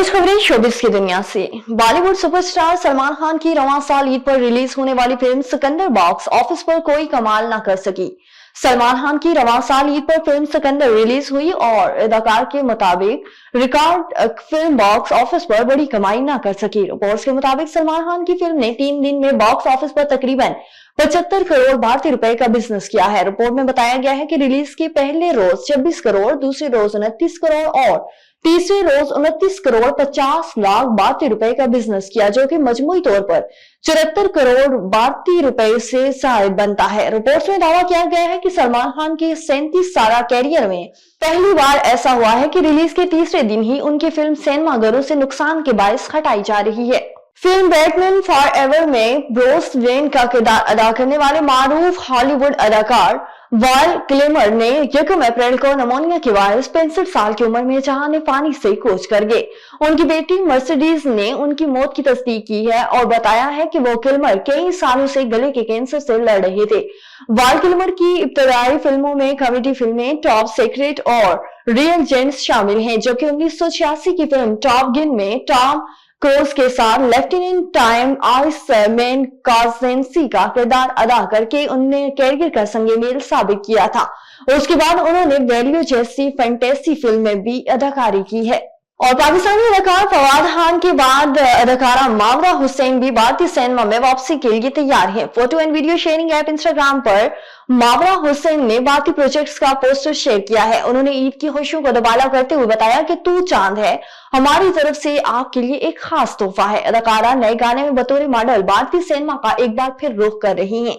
कुछ खबरें शोबिस की दुनिया से। बॉलीवुड सुपरस्टार सलमान खान की रवां साल ईद पर रिलीज होने वाली फिल्म सिकंदर बॉक्स ऑफिस पर कोई कमाल न कर सकी। सलमान खान की रवां साल ईद पर फिल्म सिकंदर रिलीज हुई और अदाकार के मुताबिक रिकॉर्ड फिल्म बॉक्स ऑफिस पर बड़ी कमाई न कर सकी। रिपोर्ट्स के मुताबिक सलमान खान की फिल्म ने 3 दिन में बॉक्स ऑफिस पर तकरीबन 75 करोड़ भारतीय रुपए का बिजनेस किया है। रिपोर्ट में बताया गया है कि रिलीज के पहले रोज 26 करोड़, दूसरे रोज 29 करोड़ और तीसरे रोज 29 करोड़ 50 लाख भारतीय रुपए का बिजनेस किया, जो कि मजमूई तौर पर 74 करोड़ भारतीय रुपए से शायद बनता है। रिपोर्ट्स में दावा किया गया है कि सलमान खान के 37 साल कैरियर में पहली बार ऐसा हुआ है कि रिलीज के तीसरे दिन ही उनकी फिल्म सिनेमाघरों से नुकसान के बायस हटाई जा रही है। फिल्म बैटमैन फॉरएवर में ब्रूस वेन का किरदार अदा करने वाले मारूफ हॉलीवुड अदाकार वाल किल्मर ने 1 अप्रैल को निमोनिया के बायस 65 साल की उम्र में जहां पानी से कूच कर गए। उनकी बेटी मर्सिडीज ने उनकी मौत की तस्दीक की है और बताया है कि वो किल्मर कई सालों से गले के कैंसर से लड़ रहे थे। वाल किल्मर की इब्तदाई फिल्मों में कॉमेडी फिल्में टॉप सीक्रेट और रियल जेंट्स शामिल हैं, जो कि 1986 की फिल्म टॉप गन में टॉम क्रूज के साथ लेफ्टिनेंट टाइम आइसमैन काजेंसी का किरदार अदा करके उन्होंने कैरियर का संगे मेल साबित किया था। उसके बाद उन्होंने वैल्यू जैसी फैंटेसी फिल्म में भी अदाकारी की है। और पाकिस्तानी अदाकार फवाद खान के बाद अदाकारा मावरा हुसैन भी भारतीय सिनेमा में वापसी के लिए तैयार हैं। Photo and video sharing app Instagram पर मावरा हुसैन ने भारतीय प्रोजेक्ट्स का पोस्टर शेयर किया है। उन्होंने ईद की खुशियों को दुबाला करते हुए बताया कि तू चांद है, हमारी तरफ से आपके लिए एक खास तोहफा है। अदाकारा नए गाने में बतौर मॉडल भारतीय सिनेमा का एक बार फिर रुख कर रही हैं।